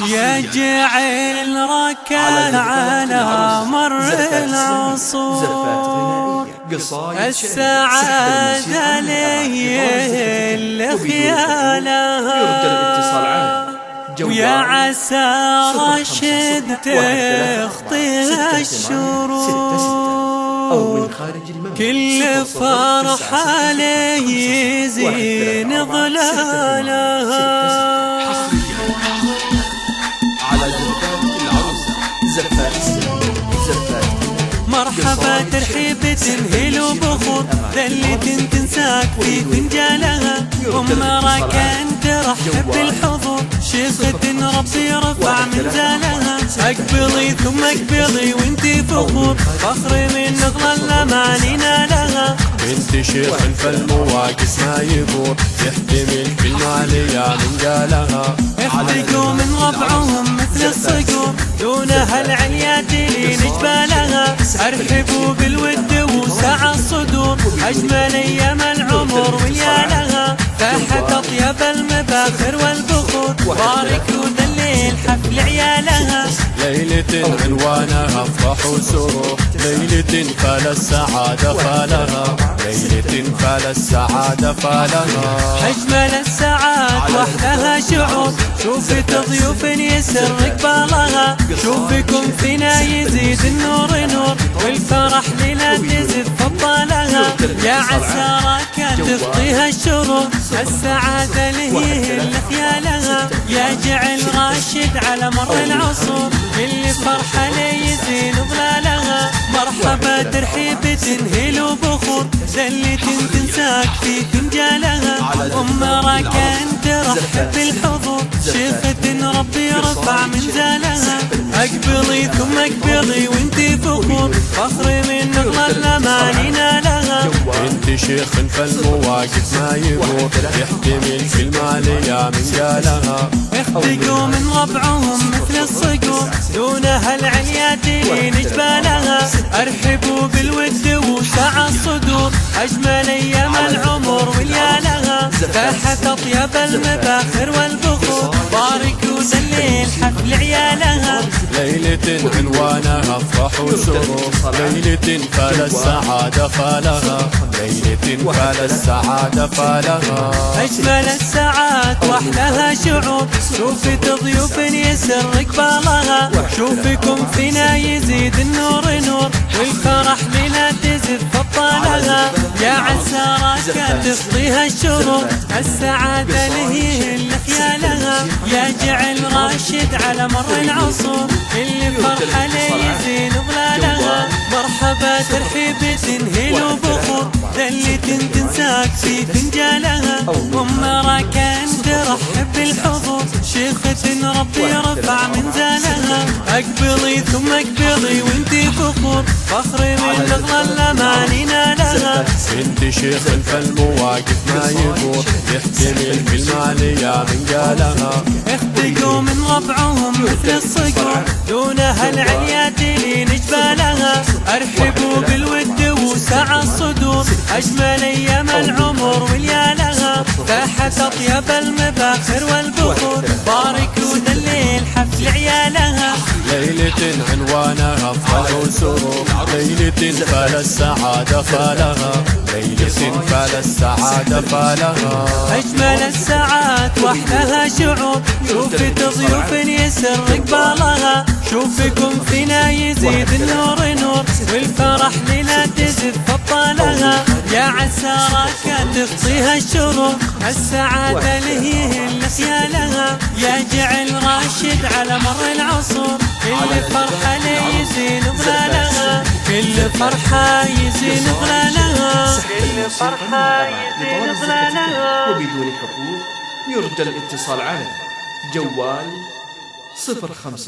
يا جعل ركان على مر العصور السعادة لي اللي خيالها، ويا عسى رشد تخطيها الشرور، كل فرحة لي يزين ظلالها. مرحبا ترحيب تنهل وبخور ذلة تنساك في فنجالها، أمرك أن ترحب بالحضور شيخة ربي رفع منزالها. أقبضي ثم أقبضي وانتي فخور فخر من نغلى ما ننالها. بنت شيخ فالمواقف ما يبور يحتمل في المالية من قالها. احتقوا من ربعهم مثل الصقور دونها العليات اللي نجبالها. ارحبوا بالود وسع الصدور أجمل أيام العمر وليالها. فاحت أطيب المباخر والبخور باركوا ذا الليل حفل عيالها. ليلة عنوانها افراح وسرور، ليلة فال السعادة فالها، ليلة فال السعادة فالها. أجمل الساعات وحدها شعور شوفت ضيوف يسر قبالها. شوفكم فينا يزيد النور نور والفرح لنا تزف فضالها. يا عسى راكات تفضيها الشرور السعادة لهي اللي خيالها. يا جعل راشد على مر العصور كل فرحة لي يزين ظلالها. مرحبا ترحيب تنهل وبخور ذلة تنساك في فنجالها. أمرك أن ترحب بالحضور شيخة ربي رفع منزالها. أقبضي ثم أقبضي وانتي فخور فخر من نغلى ما ننالها. بنت شيخ فالمواقف ما يبور يحتمل في المالية من قالها. احتقوا من ربعهم مثل الصقور دونها العليات اللي نجبالها. ارحبوا بالود وسع الصدور أجمل أيام العمر وليالها. فاحت أطيب المباخر والبخور باركوا ذا الليل حفل عيالها. ليلة عنوانها افراح وسرور، ليلة فال السعادة فالها، ليلة فال السعادة فالها. أجمل الساعات وأحلاها شعور شوفت ضيوف يسر قبالها. شوفكم فينا يزيد النور نور والفرح لنا تزف فضالها. يا عسى راكات تفضيها الشرور السعادة لهي اللي خيالها. يا جعل راشد على مر العصور كل فرحة لي يزين ظلالها. مرحبا ترحيب تنهل وبخور ذلة تنساك في فنجالها. أمرك أن ترحب بالحضور شيخة ربي رفع منزالها. أقبضي ثم أقبضي وانتي فخور فخر من نغلى ما ننالها. بنت شيخ فالمواقف ما يبور يحتمل في المالية من قالها. احتقوا من ربعهم مثل الصقور دونها العليات اللي نجبالها. ارحبوا بالود وسع الصدور أجمل أيام العمر وليالها. فاحت أطيب المباخر والبخور باركوا ذا الليل حفل عيالها. ليلة عنوانها افراح وسرور، ليلة فال السعادة فالها، ليلة فال السعادة فالها. أجمل الساعات وأحلاها شعور شوفت ضيوف يسر قبالها. شوفكم فينا يزيد النور نور والفرح لنا تزف فضالها. يا عسى راكات تخطيها الشرور السعادة لهي اللي خيالها. يا جعل راشد على مر العصور كل فرحة لي يزين ظلالها. كل فرحة يزين ظلالها. كل فرحة يزين ظلالها. وبدون حقوق يرجى الاتصال على جوال 05